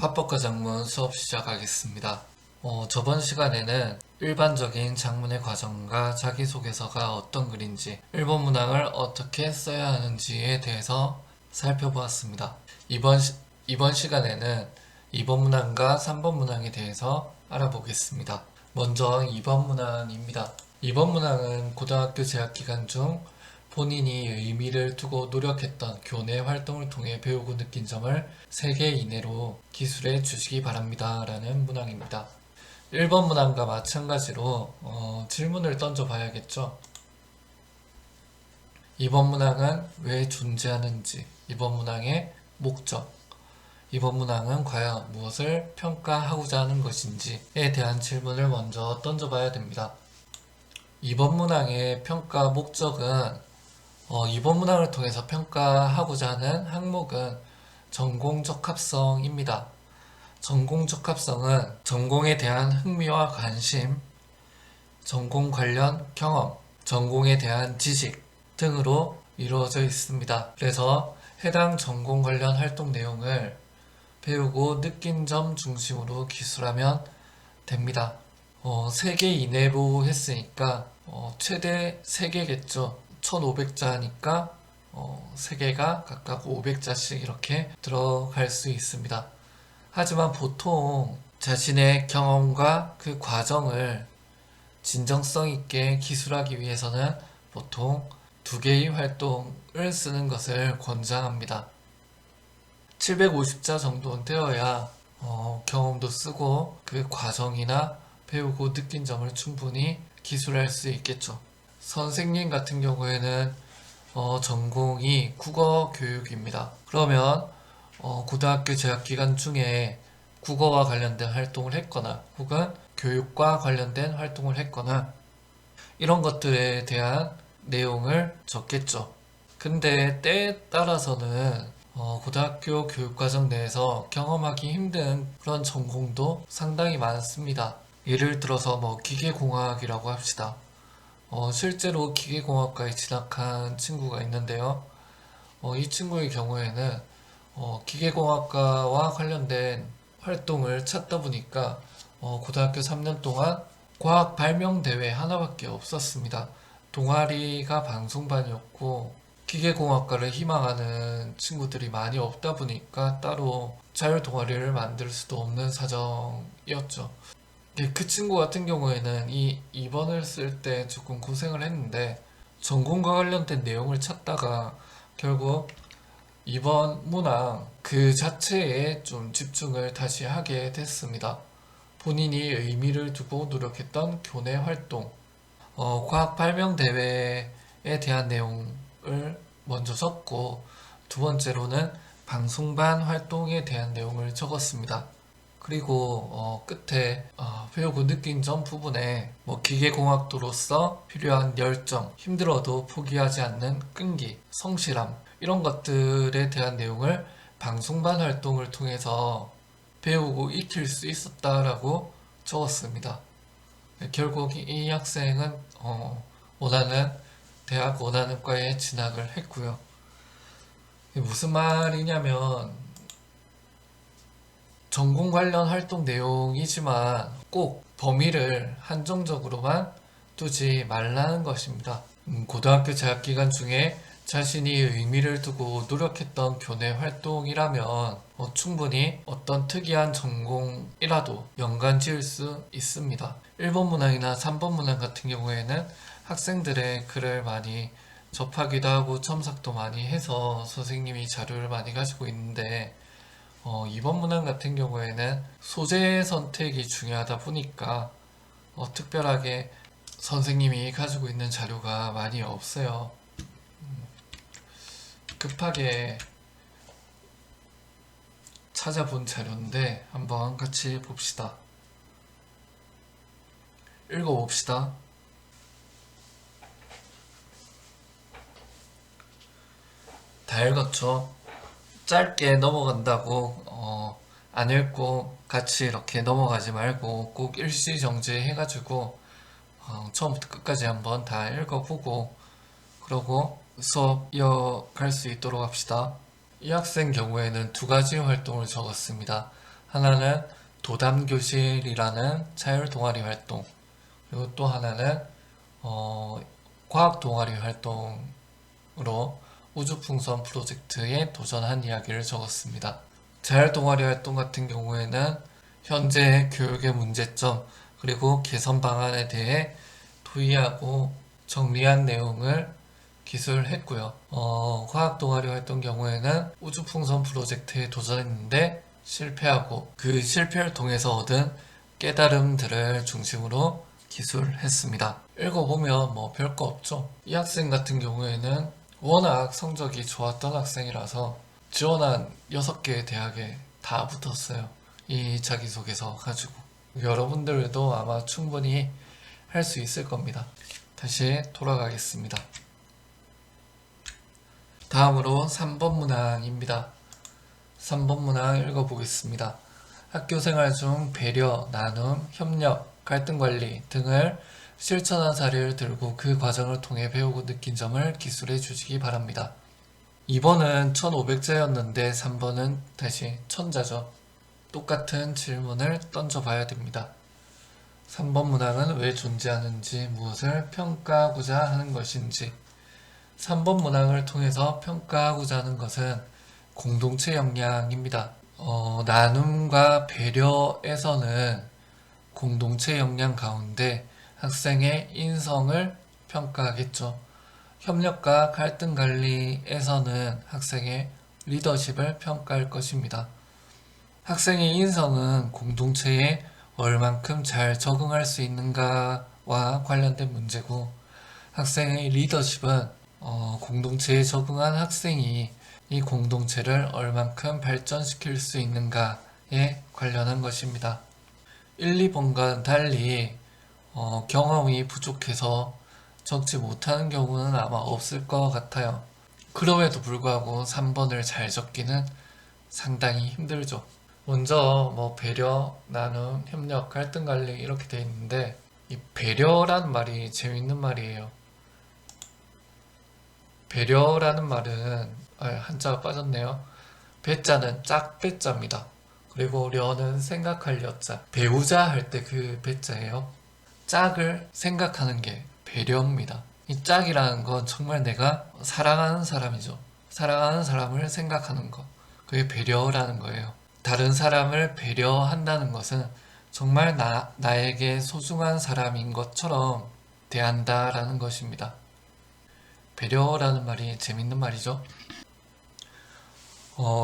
합법과 작문 수업 시작하겠습니다. 저번 시간에는 일반적인 작문의 과정과 자기소개서가 어떤 글인지, 일본 문항을 어떻게 써야 하는지에 대해서 살펴보았습니다. 이번 시간에는 2번 문항과 3번 문항에 대해서 알아보겠습니다. 먼저 2번 문항입니다. 2번 문항은 고등학교 재학 기간 중 본인이 의미를 두고 노력했던 교내 활동을 통해 배우고 느낀 점을 3개 이내로 기술해 주시기 바랍니다. 라는 문항입니다. 1번 문항과 마찬가지로 질문을 던져 봐야겠죠. 2번 문항은 왜 존재하는지, 2번 문항의 목적, 2번 문항은 과연 무엇을 평가하고자 하는 것인지에 대한 질문을 먼저 던져 봐야 됩니다. 2번 문항의 평가 목적은 2번 문항을 통해서 평가하고자 하는 항목은 전공적합성입니다. 전공적합성은 전공에 대한 흥미와 관심, 전공 관련 경험, 전공에 대한 지식 등으로 이루어져 있습니다. 그래서 해당 전공 관련 활동 내용을 배우고 느낀 점 중심으로 기술하면 됩니다. 3개 이내로 했으니까 최대 3개겠죠. 1500자니까 3개가 각각 500자씩 이렇게 들어갈 수 있습니다. 하지만 보통 자신의 경험과 그 과정을 진정성 있게 기술하기 위해서는 보통 2개의 활동을 쓰는 것을 권장합니다. 750자 정도는 되어야 경험도 쓰고 그 과정이나 배우고 느낀 점을 충분히 기술할 수 있겠죠. 선생님 같은 경우에는 전공이 국어 교육입니다. 그러면 고등학교 재학 기간 중에 국어와 관련된 활동을 했거나 혹은 교육과 관련된 활동을 했거나 이런 것들에 대한 내용을 적겠죠. 근데 때에 따라서는 고등학교 교육과정 내에서 경험하기 힘든 그런 전공도 상당히 많습니다. 예를 들어서 기계공학이라고 합시다. 실제로 기계공학과에 진학한 친구가 있는데요. 이 친구의 경우에는 기계공학과와 관련된 활동을 찾다 보니까 고등학교 3년 동안 과학 발명 대회 하나밖에 없었습니다. 동아리가 방송반이었고 기계공학과를 희망하는 친구들이 많이 없다 보니까 따로 자율 동아리를 만들 수도 없는 사정이었죠. 그 친구 같은 경우에는 이 2번을 쓸 때 조금 고생을 했는데 전공과 관련된 내용을 찾다가 결국 2번 문항 그 자체에 좀 집중을 다시 하게 됐습니다. 본인이 의미를 두고 노력했던 교내 활동, 과학 발명 대회에 대한 내용을 먼저 적고 두 번째로는 방송반 활동에 대한 내용을 적었습니다. 그리고 끝에 배우고 느낀 점 부분에 기계공학도로서 필요한 열정, 힘들어도 포기하지 않는 끈기, 성실함 이런 것들에 대한 내용을 방송반 활동을 통해서 배우고 익힐 수 있었다라고 적었습니다. 결국 이 학생은 대학 원하는 과에 진학을 했고요. 이게 무슨 말이냐면 전공 관련 활동 내용이지만 꼭 범위를 한정적으로만 두지 말라는 것입니다. 고등학교 재학 기간 중에 자신이 의미를 두고 노력했던 교내 활동이라면 충분히 어떤 특이한 전공이라도 연관 지을 수 있습니다. 1번 문항이나 3번 문항 같은 경우에는 학생들의 글을 많이 접하기도 하고 첨삭도 많이 해서 선생님이 자료를 많이 가지고 있는데 2번 문항 같은 경우에는 소재 선택이 중요하다 보니까 특별하게 선생님이 가지고 있는 자료가 많이 없어요. 급하게 찾아본 자료인데 한번 같이 봅시다. 읽어봅시다. 다 읽었죠? 짧게 넘어간다고 안 읽고 같이 이렇게 넘어가지 말고 꼭 일시정지 해가지고 처음부터 끝까지 한번 다 읽어보고 그러고 수업 이어갈 수 있도록 합시다. 이 학생 경우에는 2가지 활동을 적었습니다. 하나는 도담교실이라는 자율 동아리 활동, 그리고 또 하나는 과학 동아리 활동으로 우주풍선 프로젝트에 도전한 이야기를 적었습니다. 자율 동아리 활동 같은 경우에는 현재 교육의 문제점 그리고 개선 방안에 대해 토의하고 정리한 내용을 기술했고요. 과학 동아리 활동 경우에는 우주풍선 프로젝트에 도전했는데 실패하고 그 실패를 통해서 얻은 깨달음들을 중심으로 기술했습니다. 읽어보면 뭐 별거 없죠. 이 학생 같은 경우에는 워낙 성적이 좋았던 학생이라서 지원한 6개의 대학에 다 붙었어요. 이 자기소개서 가지고. 여러분들도 아마 충분히 할 수 있을 겁니다. 다시 돌아가겠습니다. 다음으로 3번 문항입니다. 3번 문항 읽어보겠습니다. 학교생활 중 배려, 나눔, 협력, 갈등관리 등을 실천한 사례를 들고 그 과정을 통해 배우고 느낀 점을 기술해 주시기 바랍니다. 2번은 1500자였는데 3번은 다시 1000자죠. 똑같은 질문을 던져봐야 됩니다. 3번 문항은 왜 존재하는지, 무엇을 평가하고자 하는 것인지. 3번 문항을 통해서 평가하고자 하는 것은 공동체 역량입니다. 나눔과 배려에서는 공동체 역량 가운데 학생의 인성을 평가하겠죠. 협력과 갈등 관리에서는 학생의 리더십을 평가할 것입니다. 학생의 인성은 공동체에 얼만큼 잘 적응할 수 있는가와 관련된 문제고, 학생의 리더십은 공동체에 적응한 학생이 이 공동체를 얼만큼 발전시킬 수 있는가에 관련한 것입니다. 1, 2번과는 달리 경험이 부족해서 적지 못하는 경우는 아마 없을 것 같아요. 그럼에도 불구하고 3번을 잘 적기는 상당히 힘들죠. 먼저 배려, 나눔, 협력, 갈등 관리 이렇게 돼 있는데, 이 배려라는 말이 재밌는 말이에요. 배려라는 말은 한자가 빠졌네요. 배자는 짝배자입니다. 그리고 려는 생각할 려자, 배우자 할 때 그 배자예요. 짝을 생각하는 게 배려입니다. 이 짝이라는 건 정말 내가 사랑하는 사람이죠. 사랑하는 사람을 생각하는 것, 그게 배려라는 거예요. 다른 사람을 배려한다는 것은 정말 나에게 소중한 사람인 것처럼 대한다라는 것입니다. 배려라는 말이 재밌는 말이죠.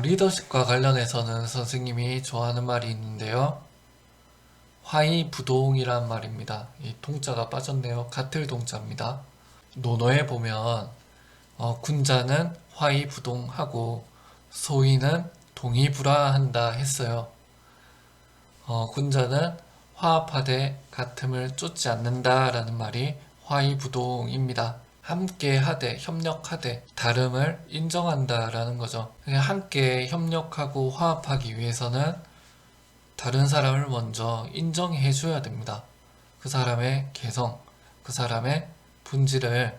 리더십과 관련해서는 선생님이 좋아하는 말이 있는데요. 화이부동이란 말입니다. 이 동자가 빠졌네요. 같을 동자입니다. 논어에 보면 군자는 화이부동하고 소인은 동의불화한다 했어요. 군자는 화합하되 같음을 쫓지 않는다라는 말이 화이부동입니다. 함께 하되, 협력하되, 다름을 인정한다라는 거죠. 함께 협력하고 화합하기 위해서는 다른 사람을 먼저 인정해 줘야 됩니다. 그 사람의 개성, 그 사람의 본질을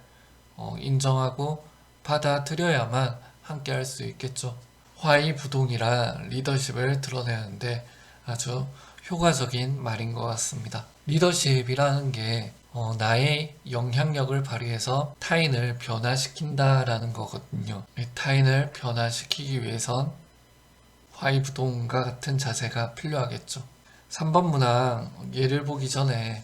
인정하고 받아들여야만 함께 할 수 있겠죠. 화이부동이란 리더십을 드러내는데 아주 효과적인 말인 것 같습니다. 리더십이라는 게 나의 영향력을 발휘해서 타인을 변화시킨다라는 거거든요. 타인을 변화시키기 위해선 화이부동과 같은 자세가 필요하겠죠. 3번 문항 예를 보기 전에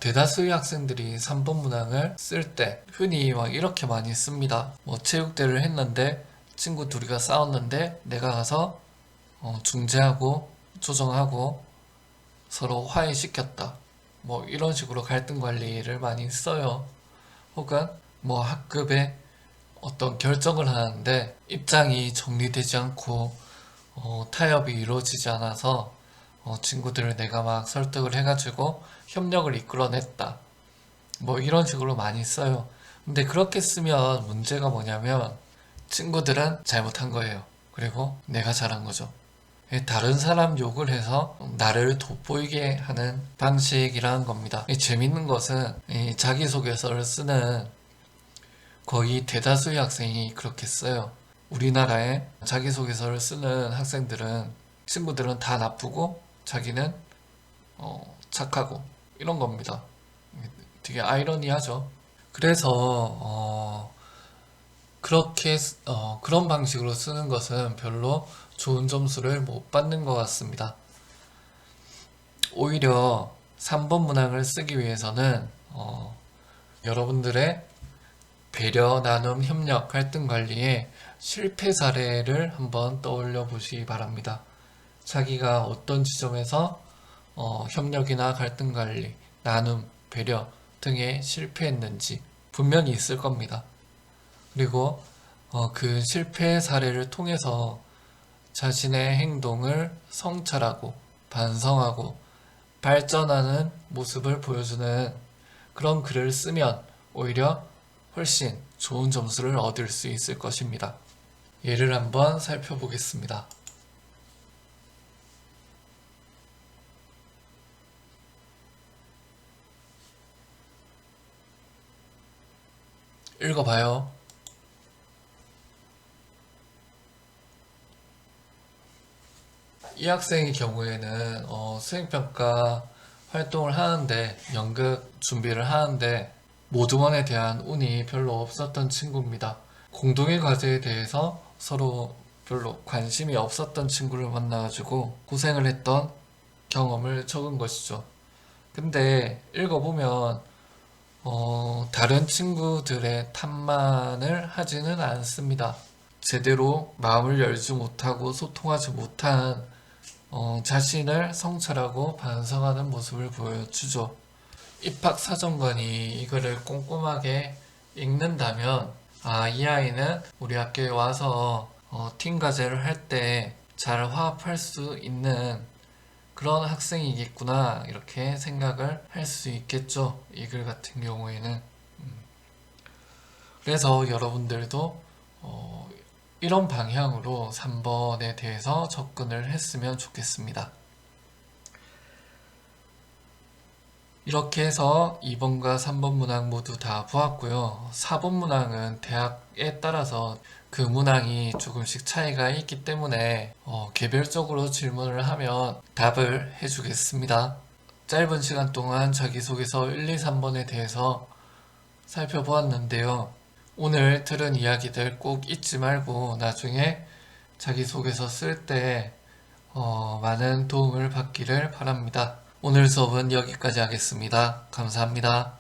대다수의 학생들이 3번 문항을 쓸 때 흔히 막 이렇게 많이 씁니다. 체육대회를 했는데 친구 둘이가 싸웠는데 내가 가서 중재하고 조정하고 서로 화해시켰다. 이런 식으로 갈등 관리를 많이 써요. 혹은 학급에 어떤 결정을 하는데 입장이 정리되지 않고 타협이 이루어지지 않아서 친구들을 내가 막 설득을 해가지고 협력을 이끌어냈다. 이런 식으로 많이 써요. 근데 그렇게 쓰면 문제가 뭐냐면 친구들은 잘못한 거예요. 그리고 내가 잘한 거죠. 다른 사람 욕을 해서 나를 돋보이게 하는 방식이라는 겁니다. 재밌는 것은 자기소개서를 쓰는 거의 대다수의 학생이 그렇게 써요. 우리나라에 자기소개서를 쓰는 학생들은 친구들은 다 나쁘고 자기는 착하고 이런 겁니다. 되게 아이러니하죠. 그래서 그렇게 그런 방식으로 쓰는 것은 별로 좋은 점수를 못 받는 것 같습니다. 오히려 3번 문항을 쓰기 위해서는 여러분들의 배려, 나눔, 협력, 갈등 관리의 실패 사례를 한번 떠올려 보시기 바랍니다. 자기가 어떤 지점에서 협력이나 갈등 관리, 나눔, 배려 등에 실패했는지 분명히 있을 겁니다. 그리고 그 실패 사례를 통해서 자신의 행동을 성찰하고 반성하고 발전하는 모습을 보여주는 그런 글을 쓰면 오히려 훨씬 좋은 점수를 얻을 수 있을 것입니다. 예를 한번 살펴보겠습니다. 읽어봐요. 이 학생의 경우에는 수행평가 활동을 하는데 연극 준비를 하는데 모두원에 대한 운이 별로 없었던 친구입니다. 공동의 과제에 대해서 서로 별로 관심이 없었던 친구를 만나가지고 고생을 했던 경험을 적은 것이죠. 근데 읽어보면 다른 친구들의 탓만을 하지는 않습니다. 제대로 마음을 열지 못하고 소통하지 못한 자신을 성찰하고 반성하는 모습을 보여주죠. 입학사정관이 이거를 꼼꼼하게 읽는다면 이 아이는 우리 학교에 와서 팀 과제를 할 때 잘 화합할 수 있는 그런 학생이겠구나 이렇게 생각을 할 수 있겠죠. 이 글 같은 경우에는 그래서 여러분들도 이런 방향으로 3번에 대해서 접근을 했으면 좋겠습니다. 이렇게 해서 2번과 3번 문항 모두 다 보았고요. 4번 문항은 대학에 따라서 그 문항이 조금씩 차이가 있기 때문에 개별적으로 질문을 하면 답을 해주겠습니다. 짧은 시간 동안 자기소개서 1, 2, 3번에 대해서 살펴보았는데요. 오늘 들은 이야기들 꼭 잊지 말고 나중에 자기소개서 쓸 때 많은 도움을 받기를 바랍니다. 오늘 수업은 여기까지 하겠습니다. 감사합니다.